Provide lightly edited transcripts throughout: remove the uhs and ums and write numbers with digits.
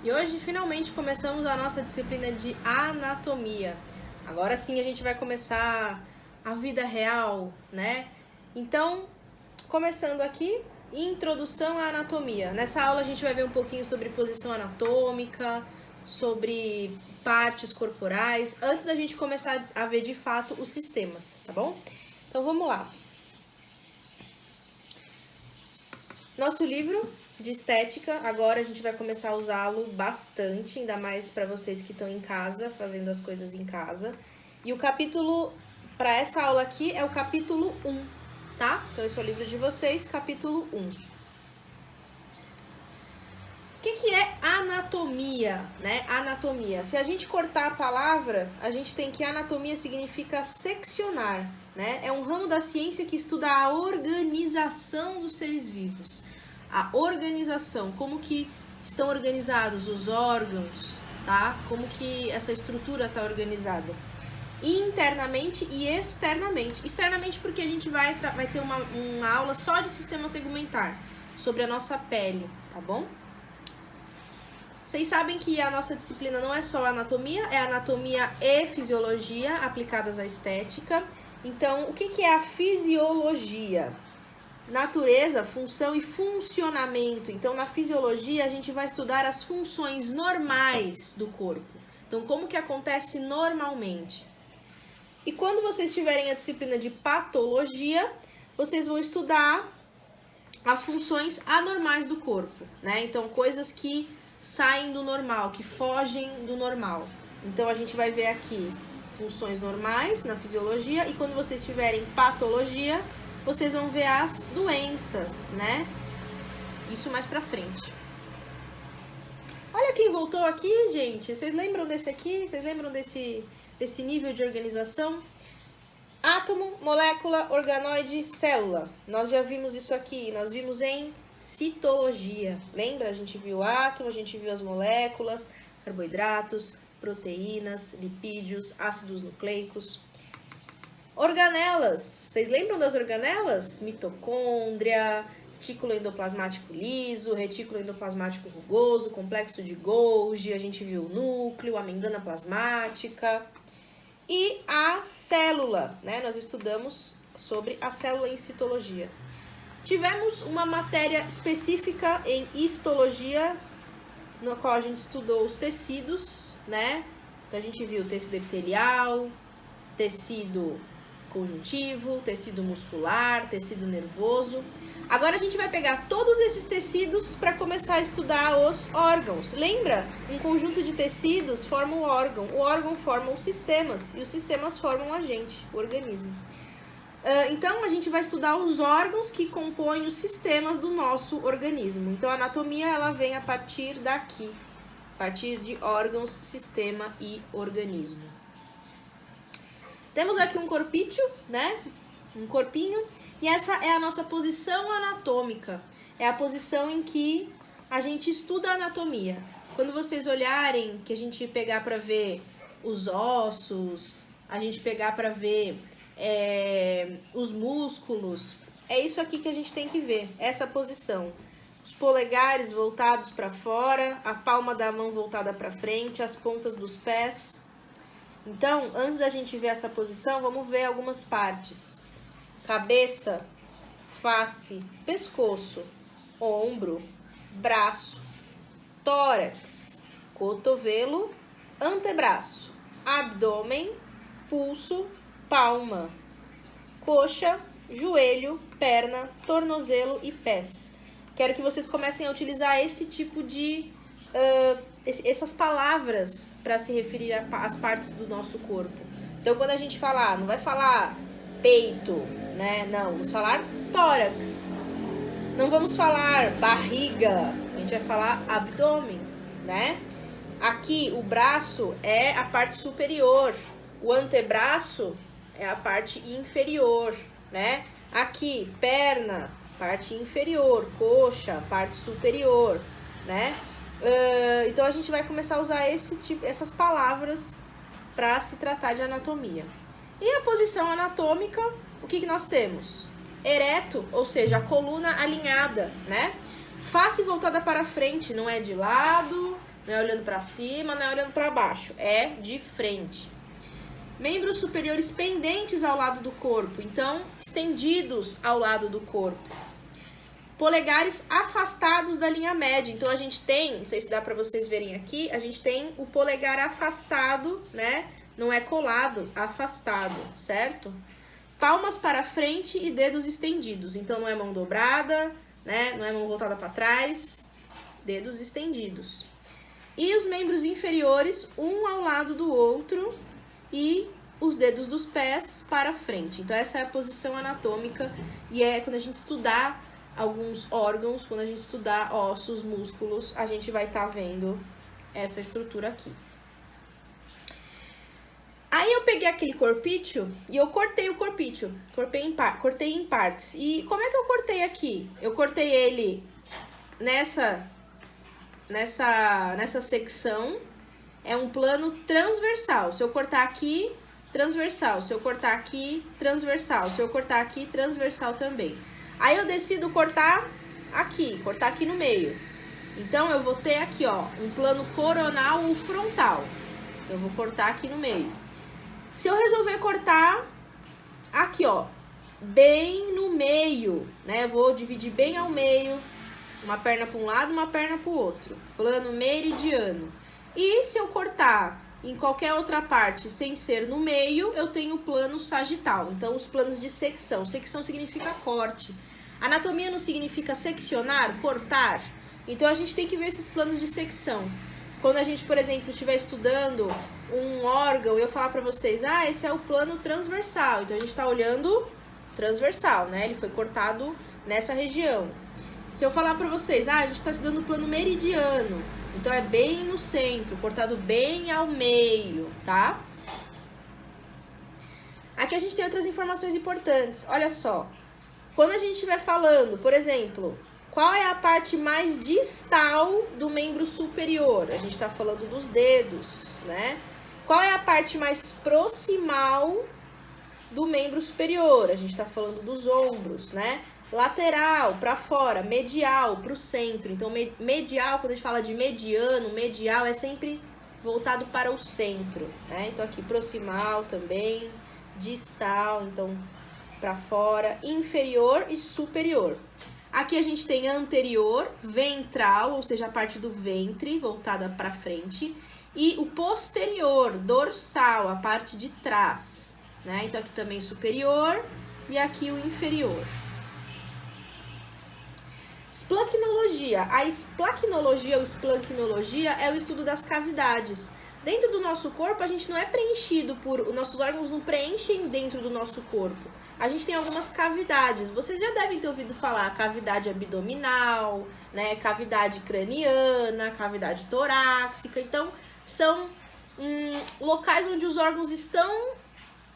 E hoje finalmente começamos a nossa disciplina de anatomia. Agora sim a gente vai começar a vida real, né? Então, começando aqui, introdução à anatomia. Nessa aula a gente vai ver um pouquinho sobre posição anatômica, sobre partes corporais, antes da gente começar a ver de fato os sistemas, tá bom? Então vamos lá. Nosso livro de estética, agora a gente vai começar a usá-lo bastante, ainda mais para vocês que estão em casa, fazendo as coisas em casa. E o capítulo para essa aula aqui é o capítulo 1, tá? Então esse é o livro de vocês, capítulo 1. O que é anatomia, né? Anatomia. Se a gente cortar a palavra, a gente tem que anatomia significa seccionar, né? É um ramo da ciência que estuda a organização dos seres vivos. A organização, como que estão organizados os órgãos, tá? Como que essa estrutura está organizada. Internamente e externamente. Externamente porque a gente vai ter uma aula só de sistema tegumentar, sobre a nossa pele, tá bom? Vocês sabem que a nossa disciplina não é só anatomia, é anatomia e fisiologia aplicadas à estética. Então, o que é a fisiologia? Natureza, função e funcionamento. Então, na fisiologia, a gente vai estudar as funções normais do corpo. Então, como que acontece normalmente? E quando vocês tiverem a disciplina de patologia, vocês vão estudar as funções anormais do corpo, né? Então, coisas que saem do normal, que fogem do normal. Então, a gente vai ver aqui funções normais na fisiologia e quando vocês tiverem patologia, vocês vão ver as doenças, né? Isso mais pra frente. Olha quem voltou aqui, gente. Vocês lembram desse aqui? Vocês lembram desse nível de organização? Átomo, molécula, organoide, célula. Nós já vimos isso aqui, nós vimos em citologia. Lembra? A gente viu o átomo, a gente viu as moléculas, carboidratos, proteínas, lipídios, ácidos nucleicos. Organelas. Vocês lembram das organelas? Mitocôndria, retículo endoplasmático liso, retículo endoplasmático rugoso, complexo de Golgi, a gente viu o núcleo, a membrana plasmática. E a célula, né? Nós estudamos sobre a célula em citologia. Tivemos uma matéria específica em histologia, no qual a gente estudou os tecidos, né? Então a gente viu tecido epitelial, tecido conjuntivo, tecido muscular, tecido nervoso. Agora a gente vai pegar todos esses tecidos para começar a estudar os órgãos. Lembra? Um conjunto de tecidos forma o órgão forma os sistemas, e os sistemas formam a gente, o organismo. Então, a gente vai estudar os órgãos que compõem os sistemas do nosso organismo. Então, a anatomia, ela vem a partir daqui, a partir de órgãos, sistema e organismo. Temos aqui um corpício, né? Um corpinho. E essa é a nossa posição anatômica. É a posição em que a gente estuda a anatomia. Quando vocês olharem, que a gente pegar para ver os ossos, a gente pegar para ver os músculos, é isso aqui que a gente tem que ver, essa posição. Os polegares voltados para fora, a palma da mão voltada para frente, as pontas dos pés. Então, antes da gente ver essa posição, vamos ver algumas partes. Cabeça, face, pescoço, ombro, braço, tórax, cotovelo, antebraço, abdômen, pulso, palma, coxa, joelho, perna, tornozelo e pés. Quero que vocês comecem a utilizar esse tipo de... essas palavras para se referir às partes do nosso corpo. Então, quando a gente falar, não vai falar peito, né? Não, vamos falar tórax. Não vamos falar barriga, a gente vai falar abdômen, né? Aqui, o braço é a parte superior, o antebraço é a parte inferior, né? Aqui, perna, parte inferior, coxa, parte superior, né? Então a gente vai começar a usar essas palavras para se tratar de anatomia. E a posição anatômica, o que nós temos? Ereto, ou seja, a coluna alinhada, né? Face voltada para frente, não é de lado, Não é olhando para cima, não é olhando para baixo, é de frente. Membros superiores pendentes ao lado do corpo, então estendidos ao lado do corpo. Polegares afastados da linha média, então a gente tem, não sei se dá para vocês verem aqui, a gente tem o polegar afastado, né? Não é colado, afastado, certo? Palmas para frente e dedos estendidos, então não é mão dobrada, né? Não é mão voltada para trás, dedos estendidos. E os membros inferiores, um ao lado do outro e os dedos dos pés para frente. Então essa é a posição anatômica e é quando a gente estudar alguns órgãos, quando a gente estudar ossos, músculos, a gente vai estar vendo essa estrutura aqui. Aí eu peguei aquele corpício e eu cortei o corpício, cortei em partes. E como é que eu cortei aqui? Eu cortei ele nessa secção, é um plano transversal. Se eu cortar aqui, transversal. Se eu cortar aqui, transversal. Se eu cortar aqui, transversal também. Aí eu decido cortar aqui no meio. Então eu vou ter aqui, ó, um plano coronal ou frontal. Então eu vou cortar aqui no meio. Se eu resolver cortar aqui, ó, bem no meio, né? Eu vou dividir bem ao meio, uma perna para um lado, uma perna para o outro. Plano meridiano. E se eu cortar em qualquer outra parte sem ser no meio, eu tenho o plano sagital. Então, os planos de secção. Secção significa corte. Anatomia não significa seccionar, cortar. Então, a gente tem que ver esses planos de secção. Quando a gente, por exemplo, estiver estudando um órgão e eu falar para vocês, esse é o plano transversal. Então, a gente está olhando transversal, né? Ele foi cortado nessa região. Se eu falar para vocês, a gente está estudando o plano meridiano. Então, é bem no centro, cortado bem ao meio, tá? Aqui a gente tem outras informações importantes. Olha só. Quando a gente estiver falando, por exemplo, qual é a parte mais distal do membro superior? A gente está falando dos dedos, né? Qual é a parte mais proximal do membro superior? A gente está falando dos ombros, né? Lateral, para fora, medial, para o centro. Então, medial, quando a gente fala de mediano, medial é sempre voltado para o centro, né? Então, aqui, proximal também, distal, então, para fora, inferior e superior. Aqui a gente tem anterior, ventral, ou seja, a parte do ventre voltada para frente. E o posterior, dorsal, a parte de trás, né? Então, aqui também superior e aqui o inferior. Esplaquinologia. A esplaquinologia ou esplaquinologia é o estudo das cavidades. Dentro do nosso corpo, a gente não é preenchido por... Os nossos órgãos não preenchem dentro do nosso corpo. A gente tem algumas cavidades. Vocês já devem ter ouvido falar cavidade abdominal, né? Cavidade craniana, cavidade torácica. Então, são locais onde os órgãos estão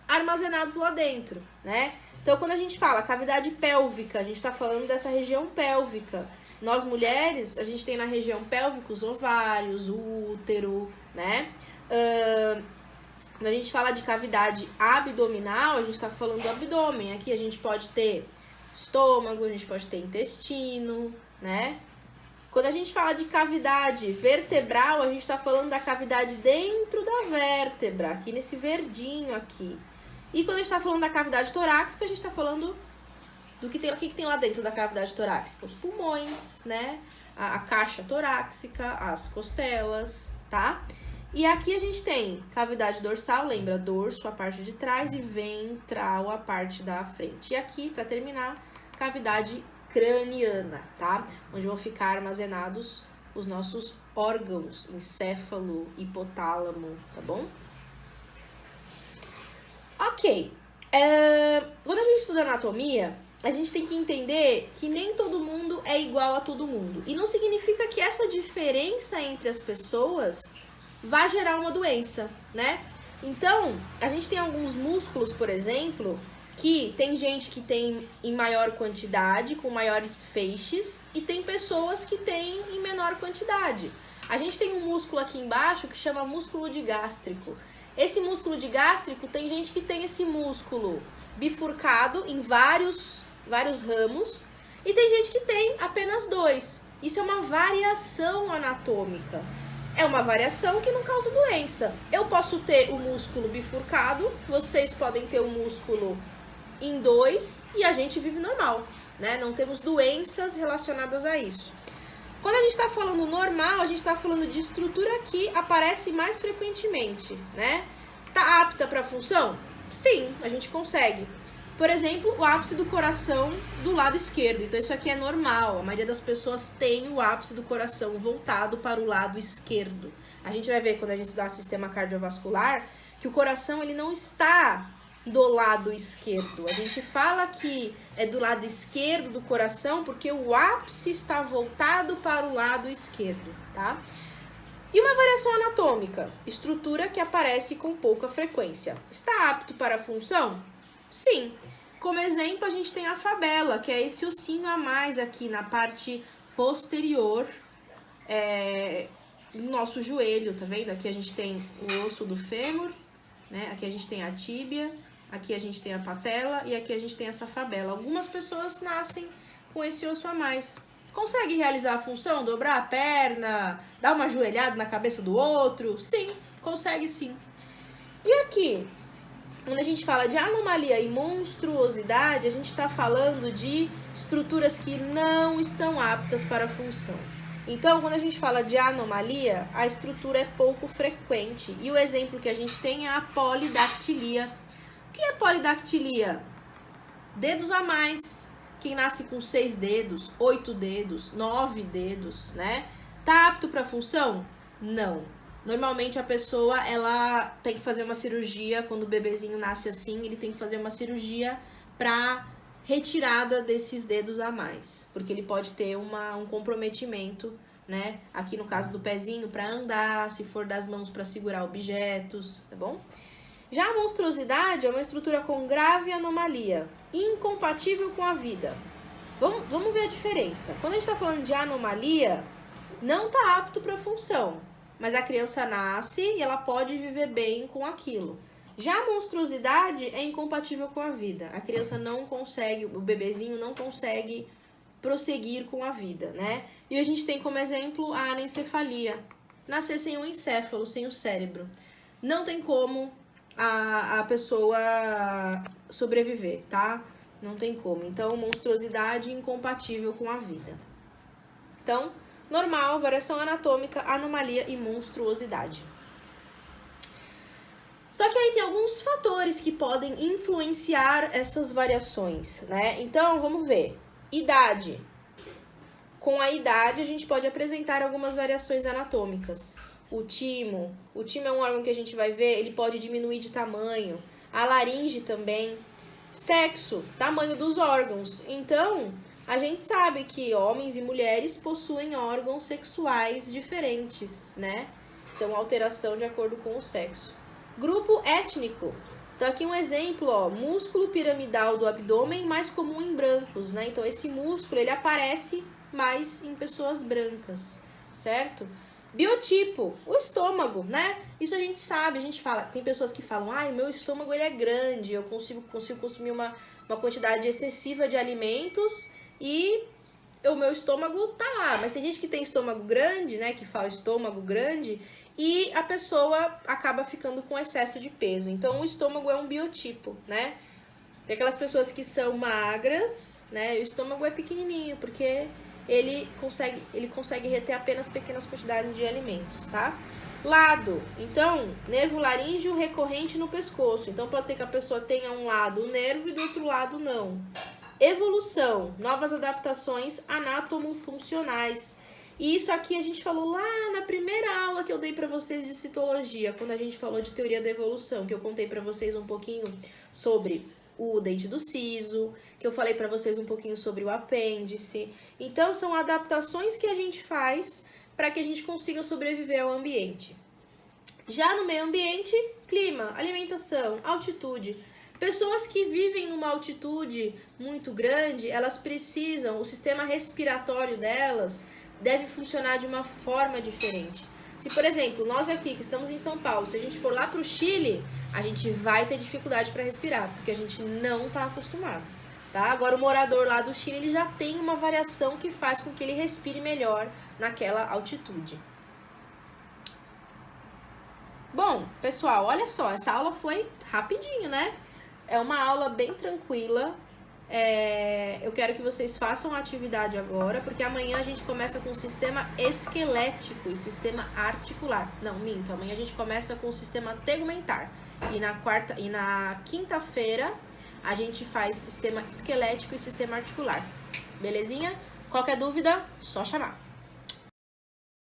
armazenados lá dentro, né? Então, quando a gente fala cavidade pélvica, a gente está falando dessa região pélvica. Nós, mulheres, a gente tem na região pélvica os ovários, o útero, né? Quando a gente fala de cavidade abdominal, a gente está falando do abdômen. Aqui a gente pode ter estômago, a gente pode ter intestino, né? Quando a gente fala de cavidade vertebral, a gente está falando da cavidade dentro da vértebra, aqui nesse verdinho aqui. E quando a gente está falando da cavidade torácica, a gente está falando do que tem lá dentro da cavidade torácica. Os pulmões, né? A caixa torácica, as costelas, tá? E aqui a gente tem cavidade dorsal, lembra? Dorso, a parte de trás, e ventral, a parte da frente. E aqui, para terminar, cavidade craniana, tá? Onde vão ficar armazenados os nossos órgãos, encéfalo, hipotálamo, tá bom? Ok. Quando a gente estuda anatomia, a gente tem que entender que nem todo mundo é igual a todo mundo. E não significa que essa diferença entre as pessoas vai gerar uma doença, né? Então, a gente tem alguns músculos, por exemplo, que tem gente que tem em maior quantidade, com maiores feixes, e tem pessoas que têm em menor quantidade. A gente tem um músculo aqui embaixo que chama músculo digástrico. Esse músculo digástrico, tem gente que tem esse músculo bifurcado em vários ramos, e tem gente que tem apenas dois. Isso é uma variação anatômica. É uma variação que não causa doença. Eu posso ter o músculo bifurcado, vocês podem ter o músculo em 2 e a gente vive normal, né? Não temos doenças relacionadas a isso. Quando a gente está falando normal, a gente está falando de estrutura que aparece mais frequentemente, né? Tá apta para função? Sim, a gente consegue. Por exemplo, o ápice do coração do lado esquerdo. Então, isso aqui é normal. A maioria das pessoas tem o ápice do coração voltado para o lado esquerdo. A gente vai ver quando a gente estudar sistema cardiovascular que o coração ele não está do lado esquerdo. A gente fala que é do lado esquerdo do coração porque o ápice está voltado para o lado esquerdo, tá? E uma variação anatômica, estrutura que aparece com pouca frequência. Está apto para a função? Sim. Como exemplo, a gente tem a fabela, que é esse ossinho a mais aqui na parte posterior do nosso joelho, tá vendo? Aqui a gente tem o osso do fêmur, né? Aqui a gente tem a tíbia, aqui a gente tem a patela e aqui a gente tem essa fabela. Algumas pessoas nascem com esse osso a mais. Consegue realizar a função? Dobrar a perna, dar uma ajoelhada na cabeça do outro? Sim, consegue sim. E aqui, quando a gente fala de anomalia e monstruosidade, a gente está falando de estruturas que não estão aptas para a função. Então, quando a gente fala de anomalia, a estrutura é pouco frequente. E o exemplo que a gente tem é a polidactilia. O que é polidactilia? Dedos a mais. Quem nasce com 6 dedos, 8 dedos, 9 dedos, né? Tá apto para a função? Não. Normalmente a pessoa, ela tem que fazer uma cirurgia, quando o bebezinho nasce assim, ele tem que fazer uma cirurgia para retirada desses dedos a mais, porque ele pode ter um comprometimento, né? Aqui no caso do pezinho, para andar, se for das mãos para segurar objetos, tá bom? Já a monstruosidade é uma estrutura com grave anomalia, incompatível com a vida. Vamos ver a diferença. Quando a gente está falando de anomalia, não está apto para a função, mas a criança nasce e ela pode viver bem com aquilo. Já a monstruosidade é incompatível com a vida. A criança não consegue, o bebezinho não consegue prosseguir com a vida, né? E a gente tem como exemplo a anencefalia. Nascer sem o encéfalo, sem o cérebro. Não tem como a pessoa sobreviver, tá? Não tem como. Então, monstruosidade incompatível com a vida. Então, normal, variação anatômica, anomalia e monstruosidade. Só que aí tem alguns fatores que podem influenciar essas variações, né? Então, vamos ver. Idade. Com a idade, a gente pode apresentar algumas variações anatômicas. O timo é um órgão que a gente vai ver, ele pode diminuir de tamanho. A laringe também. Sexo, tamanho dos órgãos. Então, a gente sabe que homens e mulheres possuem órgãos sexuais diferentes, né? Então, alteração de acordo com o sexo. Grupo étnico. Então, aqui um exemplo, ó, músculo piramidal do abdômen mais comum em brancos, né? Então, esse músculo, ele aparece mais em pessoas brancas, certo? Biotipo, o estômago, né? Isso a gente sabe, a gente fala. Tem pessoas que falam, ai, meu estômago ele é grande, eu consigo consumir uma quantidade excessiva de alimentos e o meu estômago tá lá. Mas tem gente que tem estômago grande, né? Que fala estômago grande e a pessoa acaba ficando com excesso de peso. Então, o estômago é um biotipo, né? Tem aquelas pessoas que são magras, né? E o estômago é pequenininho, porque ele consegue reter apenas pequenas quantidades de alimentos, tá? Lado, então, nervo laríngeo recorrente no pescoço. Então, pode ser que a pessoa tenha um lado o nervo e do outro lado não. Evolução, novas adaptações anatomofuncionais. E isso aqui a gente falou lá na primeira aula que eu dei para vocês de citologia, quando a gente falou de teoria da evolução, que eu contei para vocês um pouquinho sobre o dente do siso, que eu falei para vocês um pouquinho sobre o apêndice. Então, são adaptações que a gente faz para que a gente consiga sobreviver ao ambiente. Já no meio ambiente, clima, alimentação, altitude. Pessoas que vivem numa altitude muito grande, elas precisam, o sistema respiratório delas deve funcionar de uma forma diferente. Se, por exemplo, nós aqui que estamos em São Paulo, se a gente for lá para o Chile, a gente vai ter dificuldade para respirar, porque a gente não está acostumado, tá? Agora, o morador lá do Chile, ele já tem uma variação que faz com que ele respire melhor naquela altitude. Bom, pessoal, olha só, essa aula foi rapidinho, né? É uma aula bem tranquila. Eu quero que vocês façam a atividade agora, porque amanhã a gente começa com o sistema esquelético e sistema articular. Não, minto, amanhã a gente começa com o sistema tegumentar. E na quinta-feira a gente faz sistema esquelético e sistema articular. Belezinha? Qualquer dúvida, só chamar.